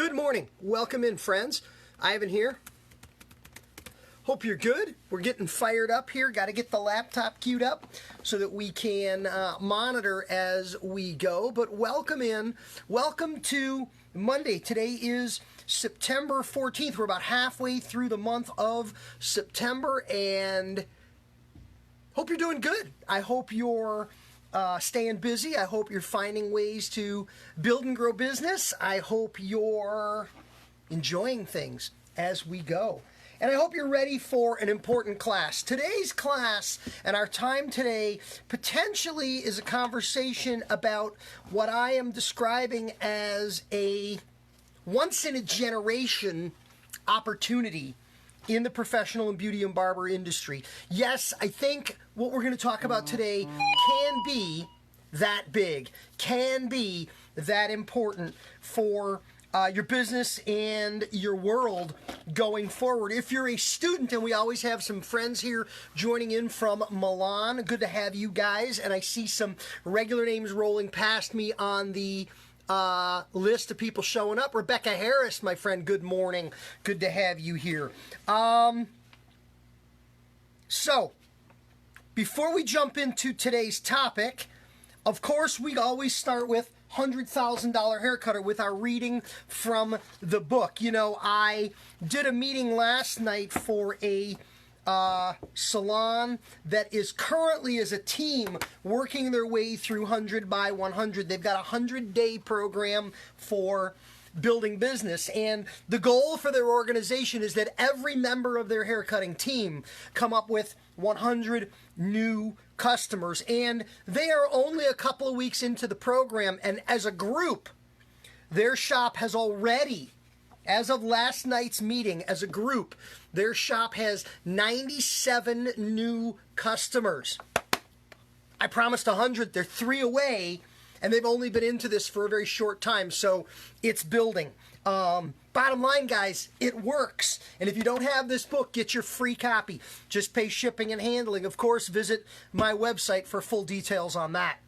Good morning. Welcome in, friends. Ivan here. Hope you're good. We're getting fired up here. Got to get the laptop queued up so that we can monitor as we go. But welcome in. Welcome to Monday. Today is September 14th. We're about halfway through the month of September, and hope you're doing good. I hope you're staying busy. I hope you're finding ways to build and grow business. I hope you're enjoying things as we go. And I hope you're ready for an important class. Today's class and our time today potentially is a conversation about what I am describing as a once-in-a-generation opportunity in the professional and beauty and barber industry. Yes, I think what we're going to talk about today can be that big, can be that important for your business and your world going forward. If you're a student, and we always have some friends here joining in from Milan, good to have you guys, and I see some regular names rolling past me on the list of people showing up. Rebecca Harris, my friend, good morning. Good to have you here. So, before we jump into today's topic, of course, we always start with $100,000 haircutter with our reading from the book. You know, I did a meeting last night for a salon that is currently as a team working their way through 100 by 100. They've got a 100-day program for building business, and the goal for their organization is that every member of their haircutting team come up with 100 new customers, and they are only a couple of weeks into the program, and as a group, their shop has already, as of last night's meeting, as a group, their shop has 97 new customers. I promised 100. They're 3 away, and they've only been into this for a very short time, so it's building. Bottom line, guys, it works. And if you don't have this book, get your free copy. Just pay shipping and handling. Of course, visit my website for full details on that.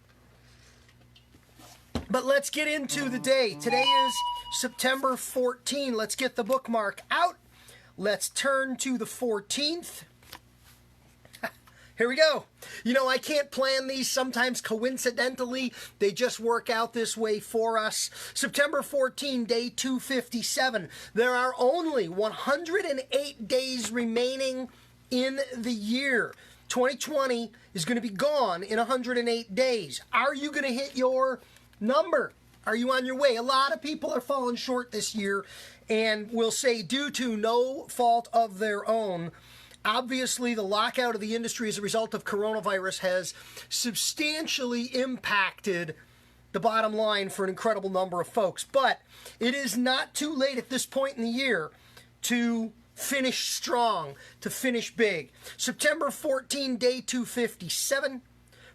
But let's get into the day. Today is September 14. Let's get the bookmark out. Let's turn to the 14th. Here we go. You know, I can't plan these. Sometimes coincidentally, they just work out this way for us. September 14, day 257. There are only 108 days remaining in the year. 2020 is going to be gone in 108 days. Are you going to hit your number? Are you on your way? A lot of people are falling short this year, and will say due to no fault of their own. Obviously, the lockout of the industry as a result of coronavirus has substantially impacted the bottom line for an incredible number of folks. But it is not too late at this point in the year to finish strong, to finish big. September 14, day 257.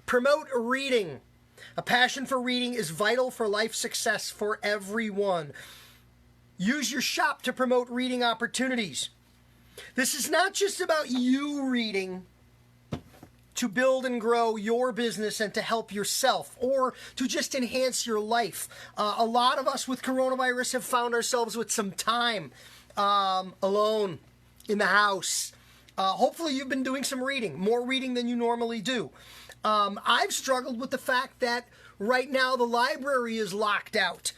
Promote reading. A passion for reading is vital for life success for everyone. Use your shop to promote reading opportunities. This is not just about you reading to build and grow your business and to help yourself or to just enhance your life. A lot of us with coronavirus have found ourselves with some time alone in the house. Hopefully you've been doing some reading, more reading than you normally do. I've struggled with the fact that right now the library is locked out.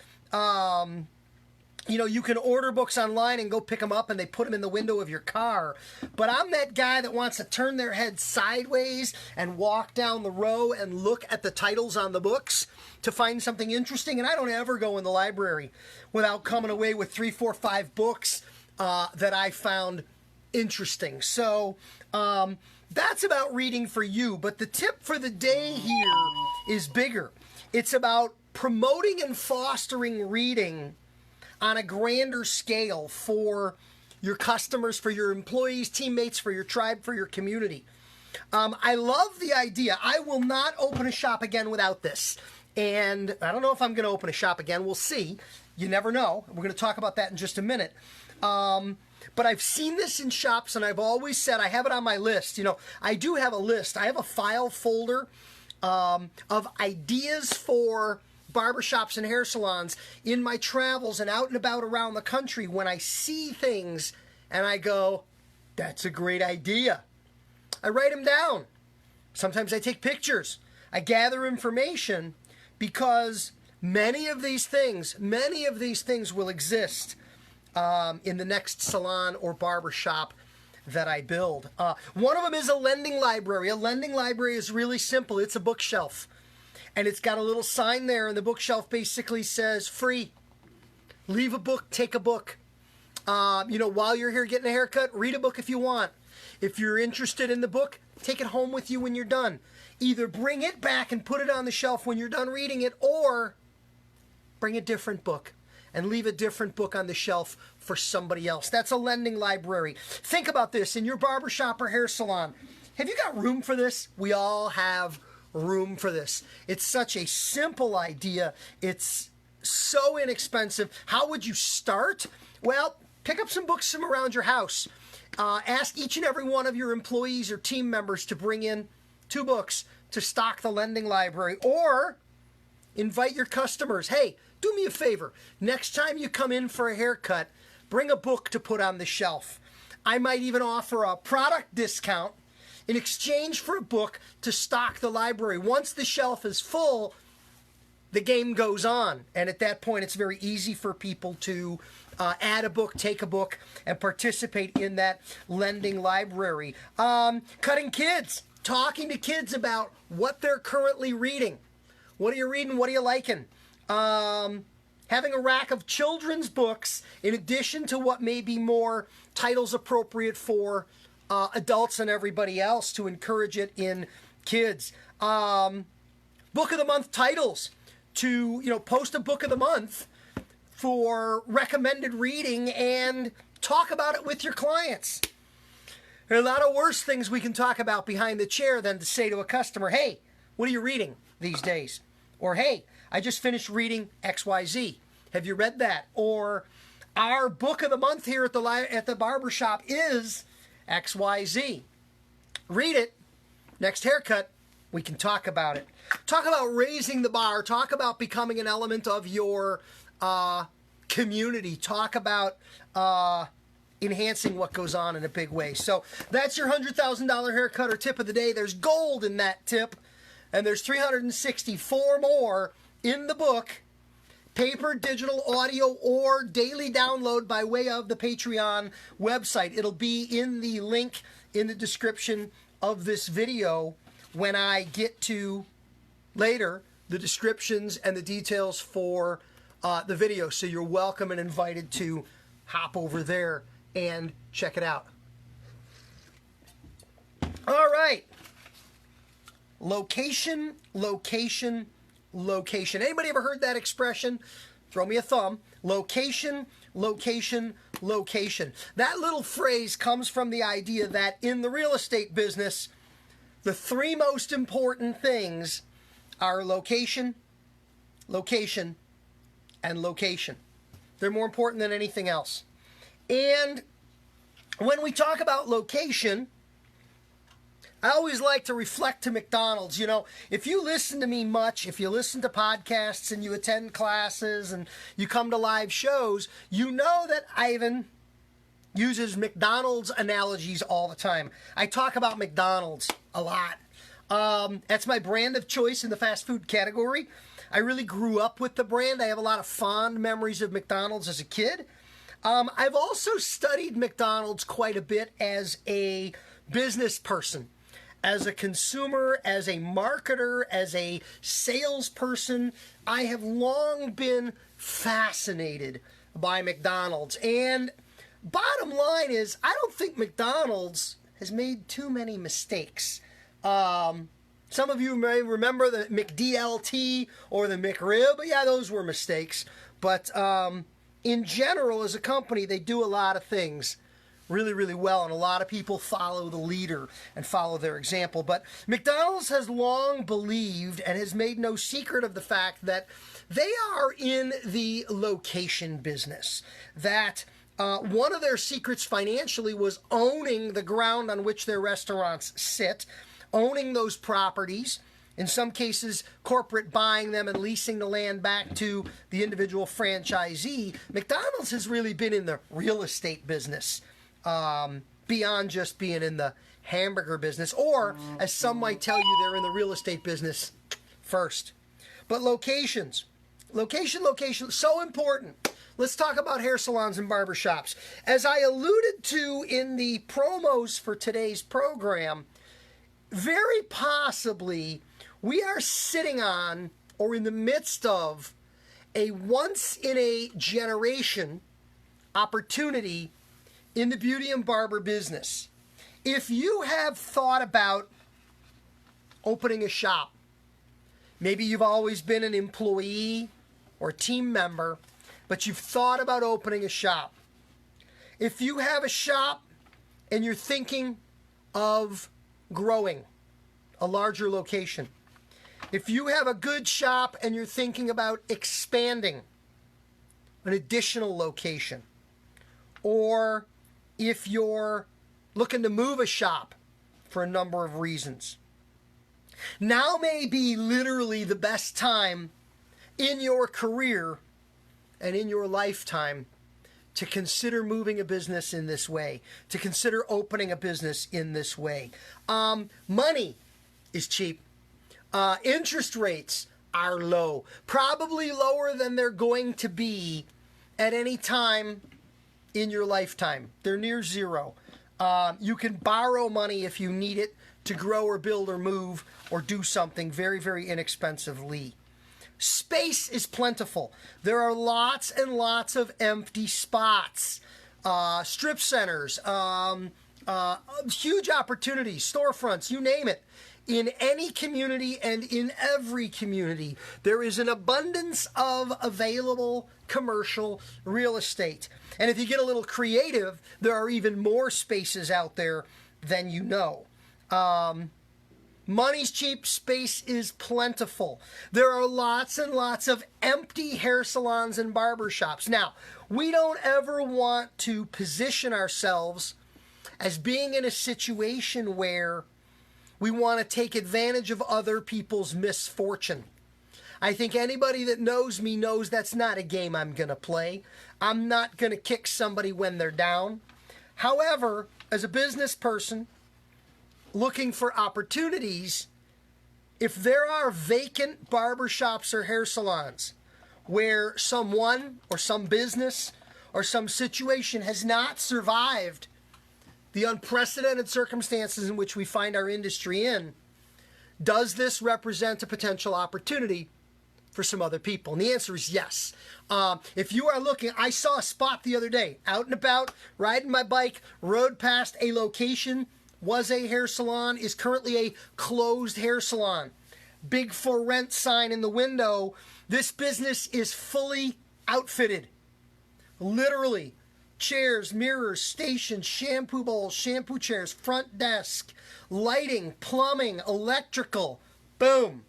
You know, you can order books online and go pick them up and they put them in the window of your car. But I'm that guy that wants to turn their head sideways and walk down the row and look at the titles on the books to find something interesting. And I don't ever go in the library without coming away with 3, 4, 5 books that I found interesting. So that's about reading for you. But the tip for the day here is bigger. It's about promoting and fostering reading on a grander scale for your customers, for your employees, teammates, for your tribe, for your community. I love the idea. I will not open a shop again without this. And I don't know if I'm going to open a shop again. We'll see. You never know. We're going to talk about that in just a minute. But I've seen this in shops, and I've always said, I have it on my list. You know, I do have a list. I have a file folder of ideas for barbershops and hair salons in my travels and out and about around the country when I see things and I go, that's a great idea. I write them down. Sometimes I take pictures. I gather information because many of these things will exist in the next salon or barbershop that I build. One of them is a lending library. A lending library is really simple. It's a bookshelf. And it's got a little sign there, and the bookshelf basically says, free. Leave a book, take a book. While you're here getting a haircut, read a book if you want. If you're interested in the book, take it home with you when you're done. Either bring it back and put it on the shelf when you're done reading it, or bring a different book and leave a different book on the shelf for somebody else. That's a lending library. Think about this in your barbershop or hair salon. Have you got room for this? We all have room for this. It's such a simple idea. It's so inexpensive. How would you start? Well, pick up some books from around your house. Ask each and every one of your employees or team members to bring in 2 books to stock the lending library, or invite your customers. Hey, do me a favor. Next time you come in for a haircut, bring a book to put on the shelf. I might even offer a product discount in exchange for a book to stock the library. Once the shelf is full, the game goes on. And at that point, it's very easy for people to add a book, take a book, and participate in that lending library. Cutting kids. Talking to kids about what they're currently reading. What are you reading? What are you liking? Having a rack of children's books in addition to what may be more titles appropriate for adults and everybody else to encourage it in kids. Book of the month titles. To post a book of the month for recommended reading and talk about it with your clients. There are a lot of worse things we can talk about behind the chair than to say to a customer, hey, what are you reading these days? Or, hey, I just finished reading XYZ. Have you read that? Or, our book of the month here at the barbershop is XYZ. Read it. Next haircut, we can talk about it. Talk about raising the bar. Talk about becoming an element of your community. Talk about enhancing what goes on in a big way. So that's your $100,000 haircut or tip of the day. There's gold in that tip, and there's 364 more in the book, paper, digital, audio, or daily download by way of the Patreon website. It'll be in the link in the description of this video when I get to later the descriptions and the details for the video. So you're welcome and invited to hop over there and check it out. All right. Location, location, location. Anybody ever heard that expression? Throw me a thumb. Location, location, location. That little phrase comes from the idea that in the real estate business, the 3 most important things are location, location, and location. They're more important than anything else. And when we talk about location, I always like to reflect to McDonald's. If you listen to me much, if you listen to podcasts and you attend classes and you come to live shows, you know that Ivan uses McDonald's analogies all the time. I talk about McDonald's a lot. That's my brand of choice in the fast food category. I really grew up with the brand. I have a lot of fond memories of McDonald's as a kid. I've also studied McDonald's quite a bit as a business person, as a consumer, as a marketer, as a salesperson. I have long been fascinated by McDonald's. And bottom line is, I don't think McDonald's has made too many mistakes. Some of you may remember the McDLT or the McRib. Yeah, those were mistakes. But in general, as a company, they do a lot of things really, really well, and a lot of people follow the leader and follow their example. But McDonald's has long believed and has made no secret of the fact that they are in the location business. That one of their secrets financially was owning the ground on which their restaurants sit, owning those properties, In some cases, corporate buying them and leasing the land back to the individual franchisee. McDonald's has really been in the real estate business, beyond just being in the hamburger business, or as some might tell you, they're in the real estate business first. But locations, location, so important. Let's talk about hair salons and barbershops. As I alluded to in the promos for today's program, very possibly we are sitting on, or in the midst of, a once-in-a-generation opportunity in the beauty and barber business. If you have thought about opening a shop, maybe you've always been an employee or team member, but you've thought about opening a shop. If you have a shop and you're thinking of growing a larger location, if you have a good shop and you're thinking about expanding an additional location, or if you're looking to move a shop for a number of reasons, now may be literally the best time in your career and in your lifetime to consider moving a business in this way, to consider opening a business in this way. Money is cheap. Interest rates are low, probably lower than they're going to be at any time in your lifetime. They're near zero. You can borrow money if you need it to grow or build or move or do something very, very inexpensively. Space is plentiful. There are lots and lots of empty spots, strip centers, huge opportunities, storefronts, you name it. In any community and in every community, there is an abundance of available commercial real estate. And if you get a little creative, there are even more spaces out there than you know. Money's cheap, space is plentiful. There are lots and lots of empty hair salons and barbershops. Now, we don't ever want to position ourselves as being in a situation where we want to take advantage of other people's misfortune. I think anybody that knows me knows that's not a game I'm going to play. I'm not going to kick somebody when they're down. However, as a business person looking for opportunities, if there are vacant barbershops or hair salons where someone or some business or some situation has not survived the unprecedented circumstances in which we find our industry in, does this represent a potential opportunity for some other people? And the answer is yes. If you are looking, I saw a spot the other day, out and about, riding my bike, rode past a location, was a hair salon, is currently a closed hair salon. Big for rent sign in the window. This business is fully outfitted. Literally. Chairs, mirrors, stations, shampoo bowls, shampoo chairs, front desk, lighting, plumbing, electrical. Boom.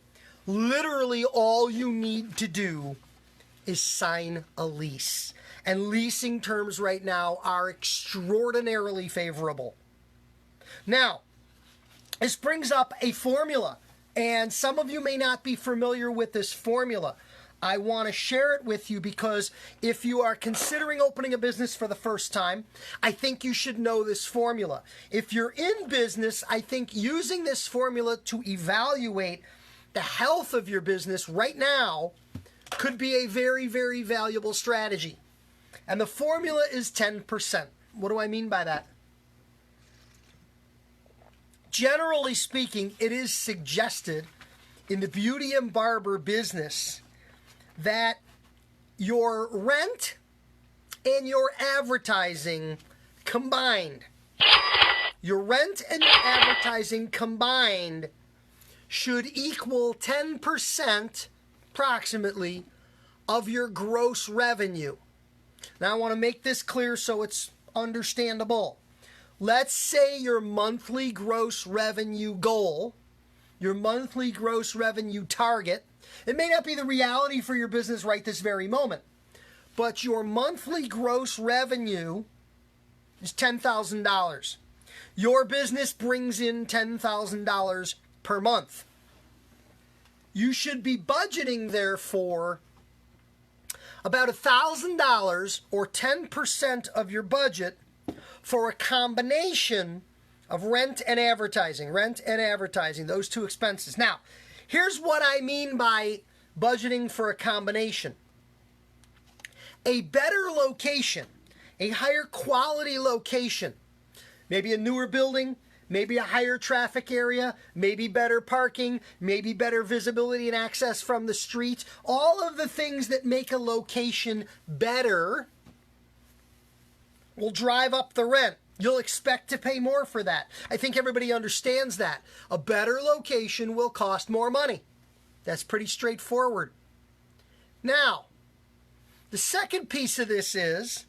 Literally all you need to do is sign a lease. And leasing terms right now are extraordinarily favorable. Now, this brings up a formula, and some of you may not be familiar with this formula. I want to share it with you because if you are considering opening a business for the first time, I think you should know this formula. If you're in business, I think using this formula to evaluate the health of your business right now could be a very, very valuable strategy. And the formula is 10%. What do I mean by that? Generally speaking, it is suggested in the beauty and barber business that your rent and your advertising combined, should equal 10% approximately of your gross revenue. Now I want to make this clear so it's understandable. Let's say your monthly gross revenue goal, your monthly gross revenue target, it may not be the reality for your business right this very moment, but your monthly gross revenue is $10,000. Your business brings in $10,000 per month. you should be budgeting, therefore, about $1,000 or 10% of your budget for a combination of rent and advertising. Rent and advertising, those two expenses. Now, here's what I mean by budgeting for a combination. A better location, a higher quality location, maybe a newer building, maybe a higher traffic area, maybe better parking, maybe better visibility and access from the street. All of the things that make a location better will drive up the rent. You'll expect to pay more for that. I think everybody understands that. A better location will cost more money. That's pretty straightforward. Now, the second piece of this is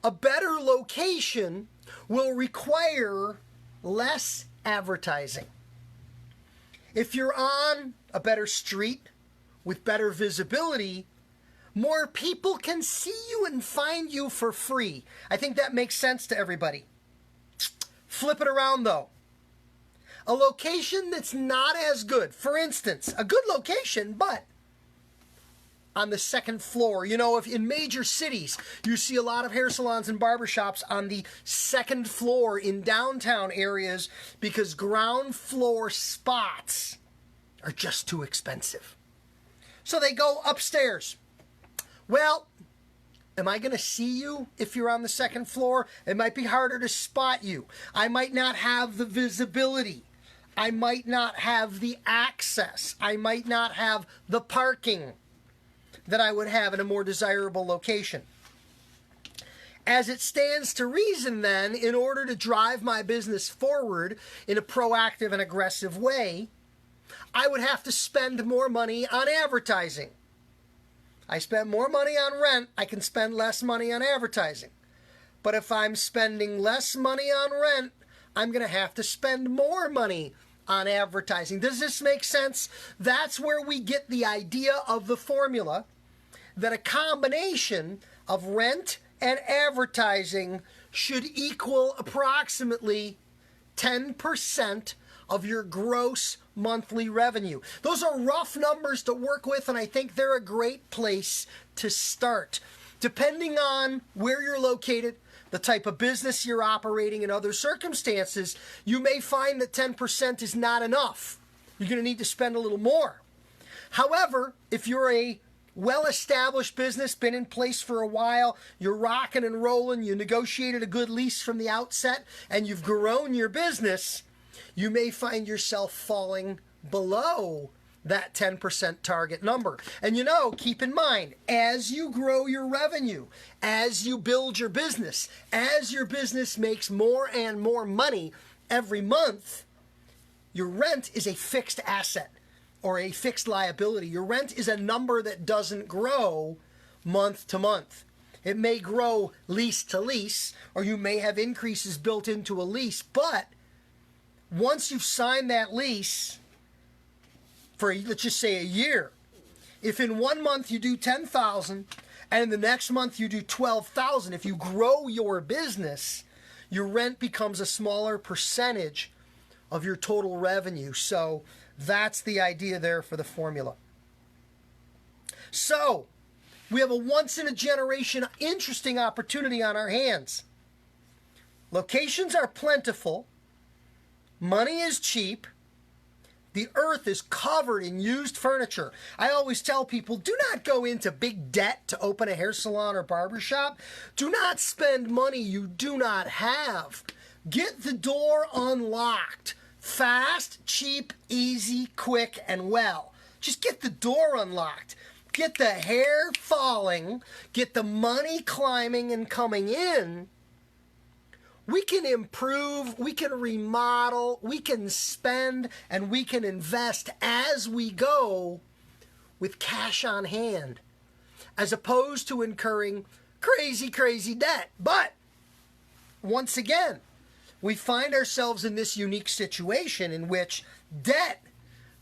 a better location will require less advertising. If you're on a better street with better visibility, more people can see you and find you for free. I think that makes sense to everybody. Flip it around though. A location that's not as good, for instance, a good location, but on the second floor. You know, if in major cities, you see a lot of hair salons and barbershops on the second floor in downtown areas because ground floor spots are just too expensive. So they go upstairs. Well, am I going to see you if you're on the second floor? It might be harder to spot you. I might not have the visibility. I might not have the access. I might not have the parking that I would have in a more desirable location. As it stands to reason then, in order to drive my business forward in a proactive and aggressive way, I would have to spend more money on advertising. I spend more money on rent, I can spend less money on advertising. But if I'm spending less money on rent, I'm going to have to spend more money on advertising. Does this make sense? That's where we get the idea of the formula that a combination of rent and advertising should equal approximately 10% of your gross monthly revenue. Those are rough numbers to work with, and I think they're a great place to start. Depending on where you're located, the type of business you're operating, and other circumstances, you may find that 10% is not enough. You're going to need to spend a little more. However, if you're a well-established business, been in place for a while, you're rocking and rolling, you negotiated a good lease from the outset, and you've grown your business, you may find yourself falling below that 10% target number. And you know, keep in mind, as you grow your revenue, as you build your business, as your business makes more and more money every month, your rent is a fixed asset or a fixed liability. Your rent is a number that doesn't grow month to month. It may grow lease to lease, or you may have increases built into a lease, but once you've signed that lease for, let's just say, a year, if in 1 month you do $10,000 and in the next month you do $12,000, if you grow your business, your rent becomes a smaller percentage of your total revenue. So that's the idea there for the formula. So we have a once-in-a-generation interesting opportunity on our hands. Locations are plentiful. Money is cheap. The earth is covered in used furniture. I always tell people, do not go into big debt to open a hair salon or barbershop. Do not spend money you do not have. Get the door unlocked. Fast, cheap, easy, quick, and well. Just get the door unlocked. Get the hair falling. Get the money climbing and coming in. We can improve, we can remodel, we can spend, and we can invest as we go with cash on hand, as opposed to incurring crazy debt. But once again, we find ourselves in this unique situation in which debt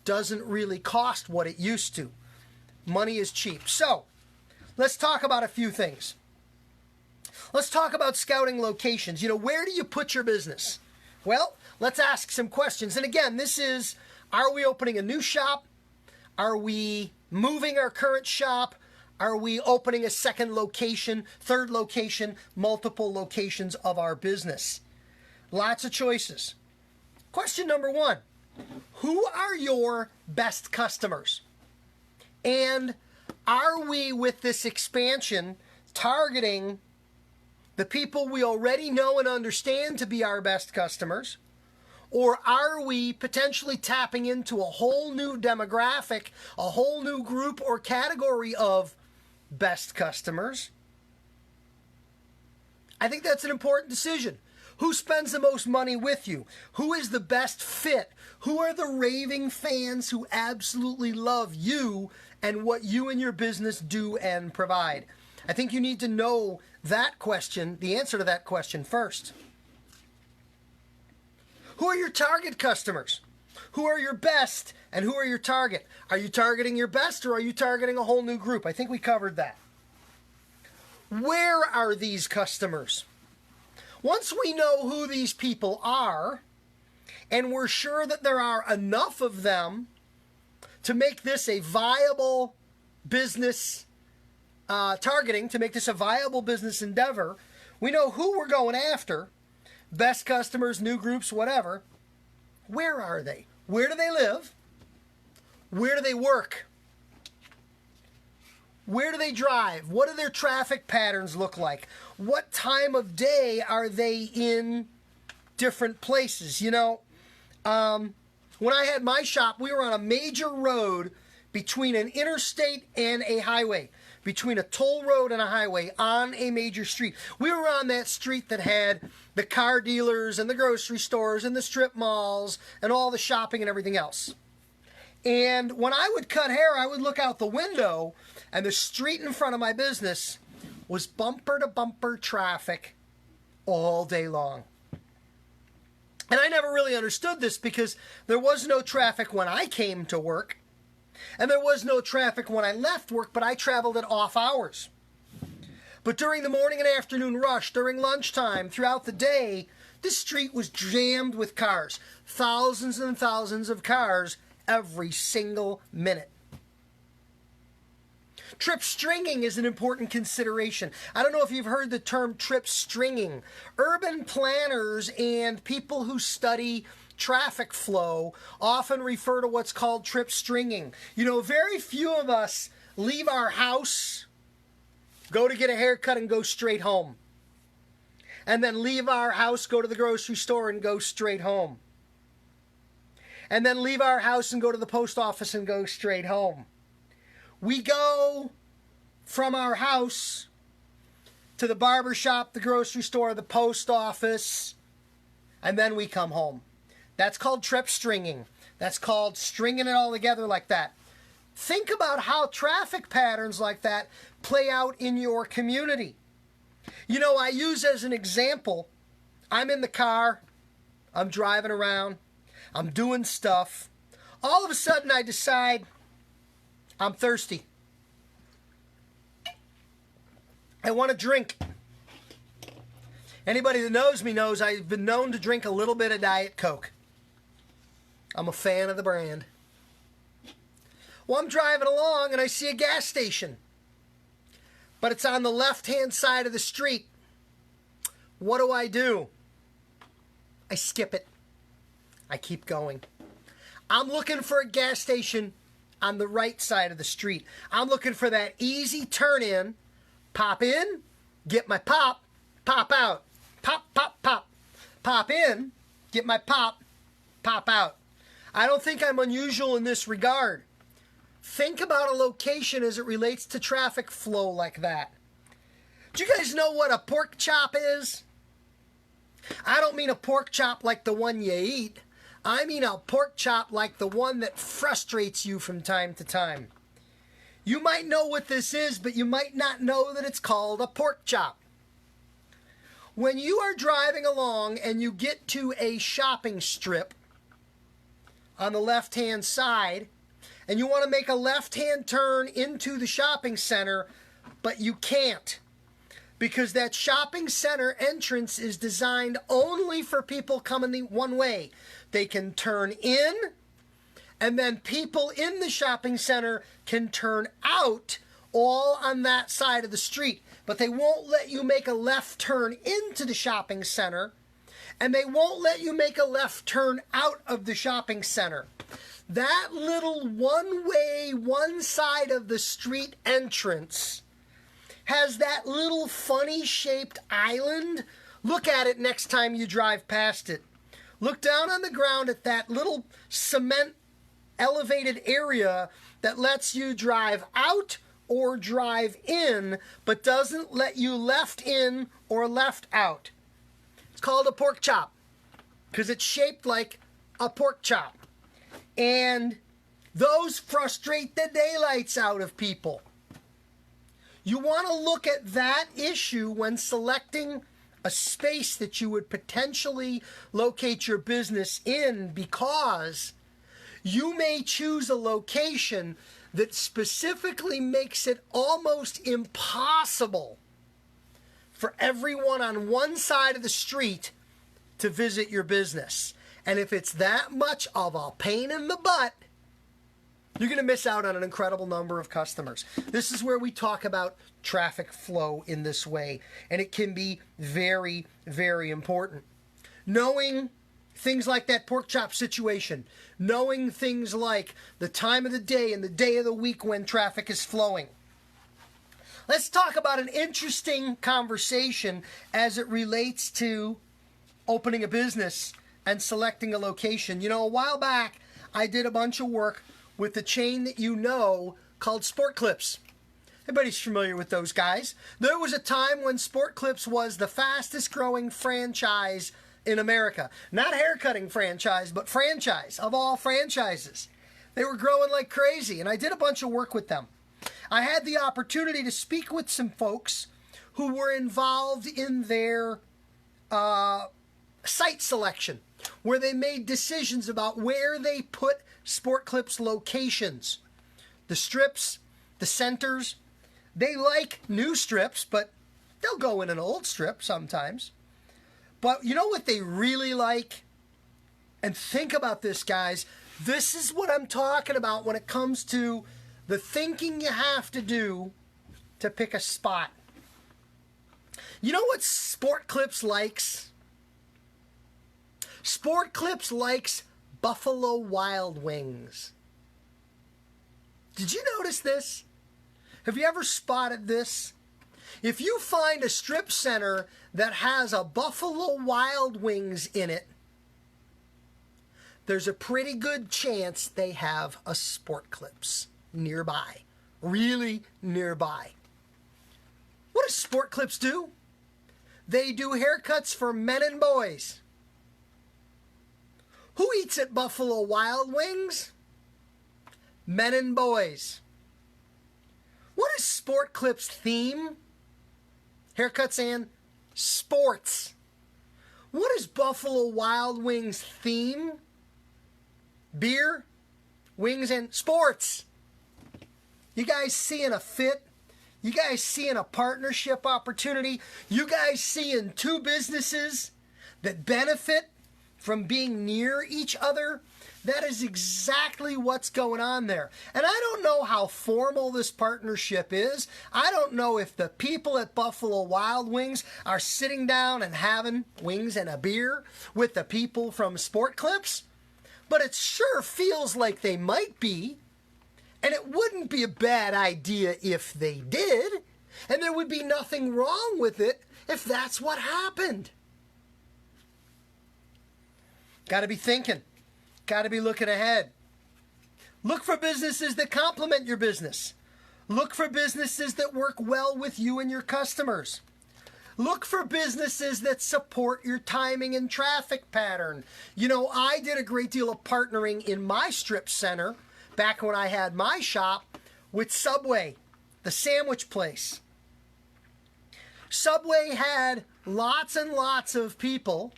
doesn't really cost what it used to. Money is cheap. So let's talk about a few things. Let's talk about scouting locations. You know, where do you put your business? Well, let's ask some questions. And again, this is, are we opening a new shop? Are we moving our current shop? Are we opening a second location, third location, multiple locations of our business? Lots of choices. Question number 1. Who are your best customers? And are we, with this expansion, targeting the people we already know and understand to be our best customers? Or are we potentially tapping into a whole new demographic, a whole new group or category of best customers? I think that's an important decision. Who spends the most money with you? Who is the best fit? Who are the raving fans who absolutely love you and what you and your business do and provide? I think you need to know that question, the answer to that question first. Who are your target customers? Who are your best and who are your target? Are you targeting your best or are you targeting a whole new group? I think we covered that. Where are these customers? Once we know who these people are, and we're sure that there are enough of them to make this a viable business targeting, to make this a viable business endeavor, we know who we're going after, best customers, new groups, whatever. Where are they? Where do they live? Where do they work? Where do they drive? What do their traffic patterns look like? What time of day are they in different places? You know, when I had my shop, we were on a major road between an interstate and a highway, between a toll road and a highway on a major street. We were on that street that had the car dealers and the grocery stores and the strip malls and all the shopping and everything else. And when I would cut hair, I would look out the window, and the street in front of my business was bumper-to-bumper traffic all day long. And I never really understood this because there was no traffic when I came to work, and there was no traffic when I left work, but I traveled at off hours. But during the morning and afternoon rush, during lunchtime, throughout the day, this street was jammed with cars. Thousands and thousands of cars every single minute. Trip stringing is an important consideration. I don't know if you've heard the term trip stringing. Urban planners and people who study traffic flow often refer to what's called trip stringing. You know, very few of us leave our house, go to get a haircut, and go straight home. And then leave our house, go to the grocery store, and go straight home. And then leave our house and go to the post office and go straight home. We go from our house to the barber shop, the grocery store, the post office, and then we come home. That's called trip stringing. That's called stringing it all together like that. Think about how traffic patterns like that play out in your community. You know, I use as an example, I'm in the car, I'm driving around, I'm doing stuff. All of a sudden I decide I'm thirsty. I want to drink. Anybody that knows me knows I've been known to drink a little bit of Diet Coke. I'm a fan of the brand. Well, I'm driving along and I see a gas station. But it's on the left-hand side of the street. What do? I skip it. I keep going. I'm looking for a gas station on the right side of the street. I'm looking for that easy turn in, pop in, get my pop, pop out. Pop, pop, pop. Pop in, get my pop, pop out. I don't think I'm unusual in this regard. Think about a location as it relates to traffic flow like that. Do you guys know what a pork chop is? I don't mean a pork chop like the one you eat. I mean a pork chop like the one that frustrates you from time to time. You might know what this is, but you might not know that it's called a pork chop. When you are driving along and you get to a shopping strip on the left-hand side, and you want to make a left-hand turn into the shopping center, but you can't, because that shopping center entrance is designed only for people coming the one way. They can turn in And then people in the shopping center can turn out all on that side of the street. But they won't let you make a left turn into the shopping center. And they won't let you make a left turn out of the shopping center. That little one-way, one side of the street entrance has that little funny shaped island. Look at it next time you drive past it. Look down on the ground at that little cement elevated area that lets you drive out or drive in, but doesn't let you left in or left out. It's called a pork chop because it's shaped like a pork chop. And those frustrate the daylights out of people. You want to look at that issue when selecting a space that you would potentially locate your business in, because you may choose a location that specifically makes it almost impossible for everyone on one side of the street to visit your business. And if it's that much of a pain in the butt, you're going to miss out on an incredible number of customers. This is where we talk about traffic flow in this way, and it can be very, very important. Knowing things like that pork chop situation, knowing things like the time of the day and the day of the week when traffic is flowing. Let's talk about an interesting conversation as it relates to opening a business and selecting a location. You know, a while back, I did a bunch of work with the chain that you know called Sport Clips. Everybody's familiar with those guys. There was a time when Sport Clips was the fastest growing franchise in America. Not haircutting franchise, but franchise of all franchises. They were growing like crazy, and I did a bunch of work with them. I had the opportunity to speak with some folks who were involved in their site selection, where they made decisions about where they put Sport Clips locations. The strips, the centers. They like new strips, but they'll go in an old strip sometimes. But you know what they really like? And think about this, guys. This is what I'm talking about when it comes to the thinking you have to do to pick a spot. You know what Sport Clips likes? Sport Clips likes Buffalo Wild Wings. Did you notice this? Have you ever spotted this? If you find a strip center that has a Buffalo Wild Wings in it, there's a pretty good chance they have a Sport Clips nearby. Really nearby. What does Sport Clips do? They do haircuts for men and boys. Who eats at Buffalo Wild Wings? Men and boys. What is Sport Clips' theme? Haircuts and sports. What is Buffalo Wild Wings' theme? Beer, wings, and sports. You guys seeing a fit? You guys seeing a partnership opportunity? You guys seeing two businesses that benefit from being near each other? That is exactly what's going on there. And I don't know how formal this partnership is. I don't know if the people at Buffalo Wild Wings are sitting down and having wings and a beer with the people from Sport Clips. But it sure feels like they might be. And it wouldn't be a bad idea if they did. And there would be nothing wrong with it if that's what happened. Got to be thinking. Got to be looking ahead. Look for businesses that complement your business. Look for businesses that work well with you and your customers. Look for businesses that support your timing and traffic pattern. You know, I did a great deal of partnering in my strip center back when I had my shop with Subway, the sandwich place. Subway had lots and lots of people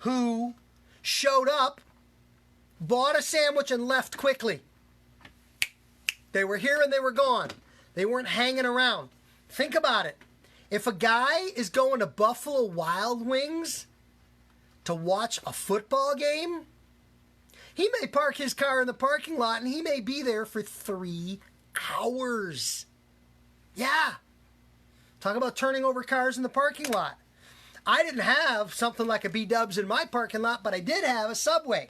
who showed up, bought a sandwich, and left quickly. They were here and they were gone. They weren't hanging around. Think about it. If a guy is going to Buffalo Wild Wings to watch a football game, He may park his car in the parking lot and he may be there for 3 hours. Yeah. Talk about turning over cars in the parking lot. I didn't have something like a B-dubs in my parking lot, but I did have a Subway.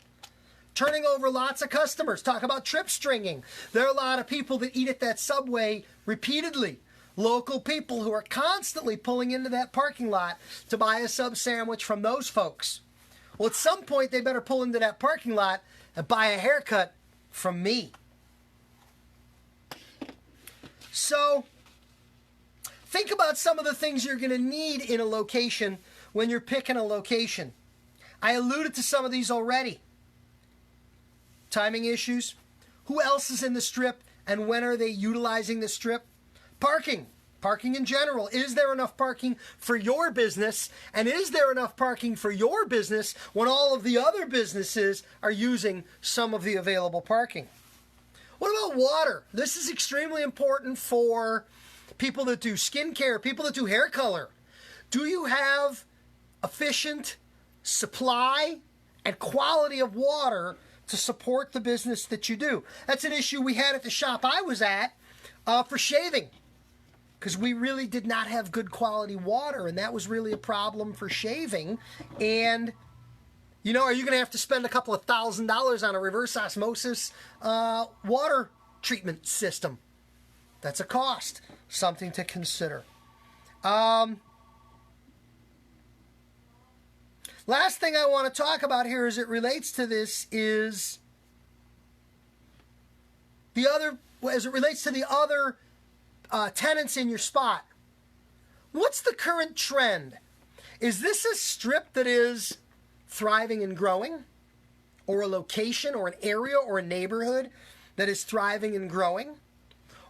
Turning over lots of customers. Talk about trip stringing. There are a lot of people that eat at that Subway repeatedly. Local people who are constantly pulling into that parking lot to buy a sub sandwich from those folks. Well, at some point, they better pull into that parking lot and buy a haircut from me. So, think about some of the things you're going to need in a location when you're picking a location. I alluded to some of these already. Timing issues. Who else is in the strip and when are they utilizing the strip? Parking. Parking in general. Is there enough parking for your business? And is there enough parking for your business when all of the other businesses are using some of the available parking? What about water? This is extremely important for people that do skincare, people that do hair color. Do you have efficient supply and quality of water to support the business that you do? That's an issue we had at the shop I was at for shaving, because we really did not have good quality water, and that was really a problem for shaving. And, you know, are you going to have to spend a couple of $1,000s on a reverse osmosis water treatment system? That's a cost, something to consider. Last thing I want to talk about here as it relates to this is the other tenants in your spot. What's the current trend? Is this a strip that is thriving and growing? Or a location or an area or a neighborhood that is thriving and growing?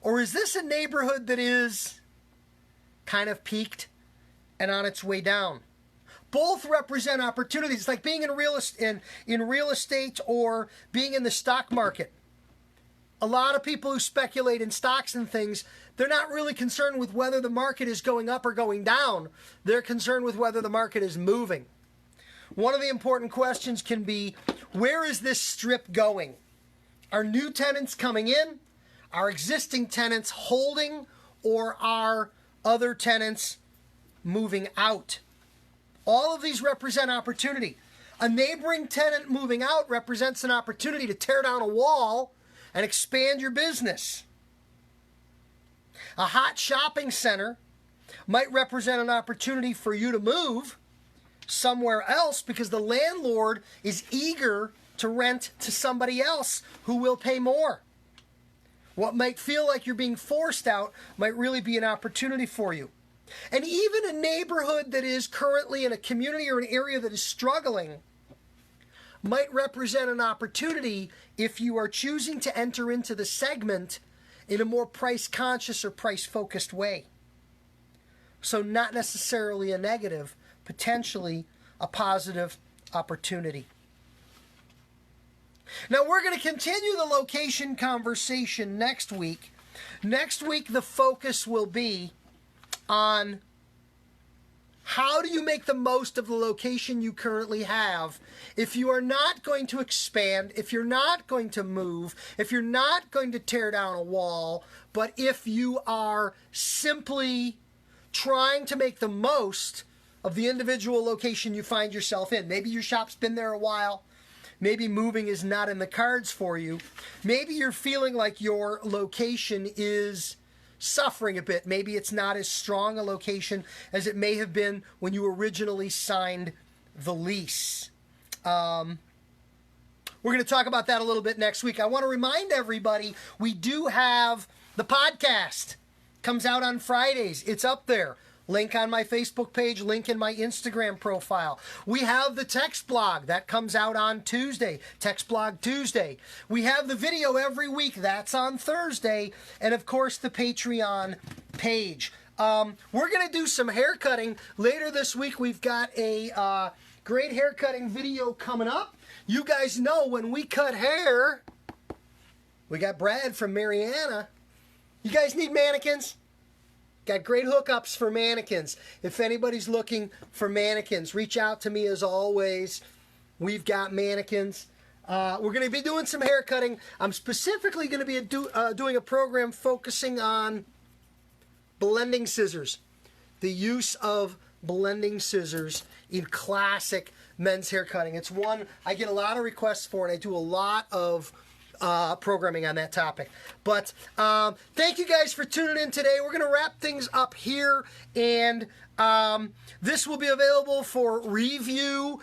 Or is this a neighborhood that is kind of peaked and on its way down? Both represent opportunities. It's like being in real estate or being in the stock market. A lot of people who speculate in stocks and things, they're not really concerned with whether the market is going up or going down. They're concerned with whether the market is moving. One of the important questions can be, where is this strip going? Are new tenants coming in? Are existing tenants holding? Or are other tenants moving out? All of these represent opportunity. A neighboring tenant moving out represents an opportunity to tear down a wall and expand your business. A hot shopping center might represent an opportunity for you to move somewhere else because the landlord is eager to rent to somebody else who will pay more. What might feel like you're being forced out might really be an opportunity for you. And even a neighborhood that is currently in a community or an area that is struggling might represent an opportunity if you are choosing to enter into the segment in a more price-conscious or price-focused way. So not necessarily a negative, potentially a positive opportunity. Now we're going to continue the location conversation next week. Next week the focus will be on how do you make the most of the location you currently have if you are not going to expand, if you're not going to move, if you're not going to tear down a wall, but if you are simply trying to make the most of the individual location you find yourself in. Maybe your shop's been there a while. Maybe moving is not in the cards for you. Maybe you're feeling like your location is suffering a bit. Maybe it's not as strong a location as it may have been when you originally signed the lease. We're going to talk about that a little bit next week. I want to remind everybody we do have the podcast. Comes out on Fridays. It's up there. Link on my Facebook page, link in my Instagram profile. We have the text blog. That comes out on Tuesday. Text blog Tuesday. We have the video every week. That's on Thursday. And, of course, the Patreon page. We're going to do some hair cutting. Later this week, we've got a great hair cutting video coming up. You guys know when we cut hair, we got Brad from Mariana. You guys need mannequins? Got great hookups for mannequins. If anybody's looking for mannequins, reach out to me as always. We've got mannequins. We're going to be doing some hair cutting. I'm specifically going to be doing a program focusing on blending scissors. The use of blending scissors in classic men's hair cutting. It's one I get a lot of requests for, and I do a lot of programming on that topic. But thank you guys for tuning in today. We're going to wrap things up here, and this will be available for review.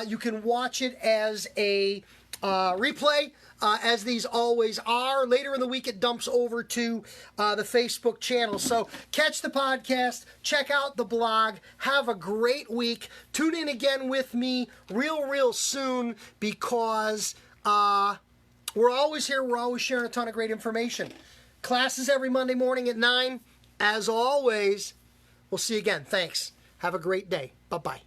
You can watch it as a replay, as these always are. Later in the week, it dumps over to the Facebook channel. So catch the podcast, check out the blog, have a great week. Tune in again with me real soon, because we're always here. We're always sharing a ton of great information. Classes every Monday morning at 9. As always, we'll see you again. Thanks. Have a great day. Bye-bye.